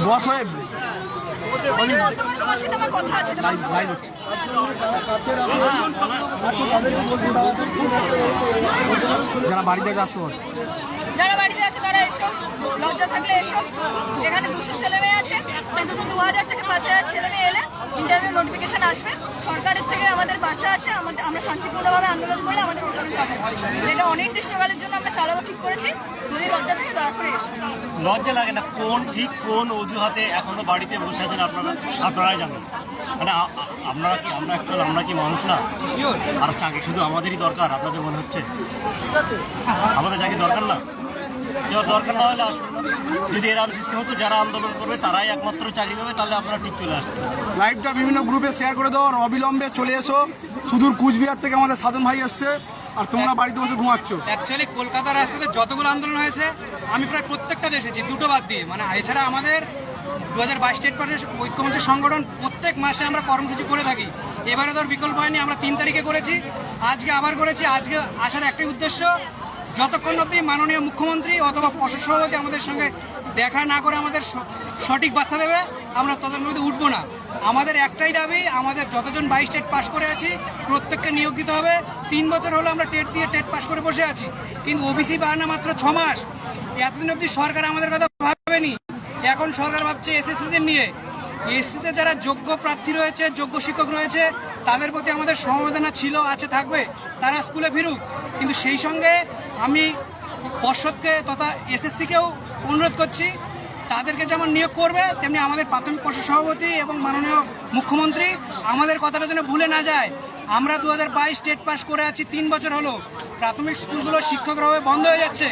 বস হয়ে যারা বাড়িতে আসতে পারে, যারা বাড়িতে আছে তারা এসো, লজ্জা থাকলে এসো। এখানে 200 ছেলে মেয়ে আছে, অন্তত 2000 থেকে 5000 ছেলে মেয়ে এলে ইন্টারভিউ নোটিফিকেশন আসবে। সরকারের থেকে আমাদের বার্তা আছে, আমরা শান্তিপূর্ণভাবে আন্দোলন করলে আমাদের ওঠানো যাবে। এটা অনির্দিষ্টকালের জন্য আমরা চালাবো ঠিক করেছি। যদি লজ্জা থাকে দয়া করে এসো। লজ্জা লাগে না, কোন ঠিক কোন অজুহাতে এখনো বাড়িতে বসে আছেন আপনারাই জানেন। মানে আমরা কি মানুষ না? আর চাকরি শুধু আমাদেরই দরকার আপনাদের মনে হচ্ছে? আমাদের চাকরি দরকার না? দরকার না হলে আসুন। যদি এরকম সিস্টেম হতো যারা আন্দোলন করবে তারাই একমাত্র চাকরি পাবে, তাহলে আপনারা ঠিক চলে আসতেন। লাইভটা বিভিন্ন গ্রুপে শেয়ার করে দাও, অবিলম্বে চলে এসো। সুদূর কুচবিহার থেকে আমাদের সাধন ভাই এসছে, আর তোমরা বাড়িতে বসে ঘুমাচ্ছ। অ্যাকচুয়ালি কলকাতার রাস্তাতে যতগুলো আন্দোলন হয়েছে আমি প্রায় প্রত্যেকটা এসেছি, দুটো বাদ দিয়ে। মানে এছাড়া আমাদের 2022 স্টেট পার্টির ঐক্যমঞ্চের সংগঠন প্রত্যেক মাসে আমরা কর্মসূচি করে থাকি। এবারে তোর বিকল্প হয়নি, আমরা 3 তারিখে করেছি, আজকে আবার করেছি। আজকে আসার একটাই উদ্দেশ্য, যতক্ষণ অবধি মাননীয় মুখ্যমন্ত্রী অথবা পর্ষদ সভাপতি আমাদের সঙ্গে দেখা না করে আমাদের সঠিক বার্তা দেবে, আমরা তাদের মধ্যে উঠবো না। আমাদের একটাই দাবি, আমাদের যতজন 22 টেট পাস করে আছি প্রত্যেককে নিয়োগ দিতে হবে। 3 বছর হলো আমরা টেট দিয়ে টেট পাস করে বসে আছি, কিন্তু ওবিসি বাহানা মাত্র 6 মাস। এতদিন অবধি সরকার আমাদের কথা ভাবেনি, এখন সরকার ভাবছে এসএসসিদের নিয়ে। এসএসসিতে যারা যোগ্য প্রার্থী রয়েছে, যোগ্য শিক্ষক রয়েছে, তাদের প্রতি আমাদের সমবেদনা ছিল, আছে, থাকবে। তারা স্কুলে ফিরুক, কিন্তু সেই সঙ্গে আমি পর্ষদকে তথা এসএসসিকেও অনুরোধ করছি, তাদেরকে যেমন নিয়োগ করবে তেমনি আমাদের প্রাথমিক পর্ষদ সভাপতি এবং মাননীয় মুখ্যমন্ত্রী আমাদের কথাটা যেন ভুলে না যায়। আমরা 2022 স্টেট পাস করে আছি, 3 বছর হলো। প্রাথমিক স্কুলগুলো শিক্ষকরা বন্ধ হয়ে যাচ্ছে।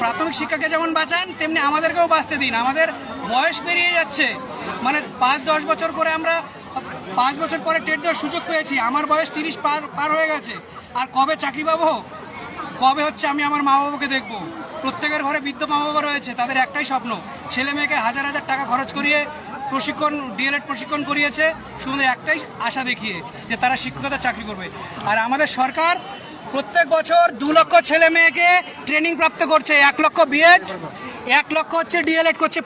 প্রাথমিক শিক্ষাকে যেমন বাঁচান তেমনি আমাদেরকেও বাঁচতে দিন। আমাদের বয়স পেরিয়ে যাচ্ছে, মানে 5-10 বছর করে আমরা 5 বছর পরে টেট দেওয়ার সুযোগ পেয়েছি। আমার বয়স 30 পার হয়ে গেছে। আর কবে চাকরি পাবো, কবে হচ্ছে আমি আমার মা বাবাকে দেখবো? প্রত্যেকের ঘরে বৃদ্ধ মা বাবা রয়েছে, তাদের একটাই স্বপ্ন, ছেলে মেয়েকে হাজার হাজার টাকা খরচ করিয়ে প্রশিক্ষণ, ডিএলএড প্রশিক্ষণ করিয়েছে শুধু একটাই আশা দেখিয়ে যে তারা শিক্ষকতার চাকরি করবে। আর আমাদের সরকার প্রত্যেক বছর 2 লক্ষ ছেলে মেয়েকে ট্রেনিং প্রাপ্ত করছে, 1 লক্ষ বিএড, 1 লক্ষ হচ্ছে ডিএলএড করছে।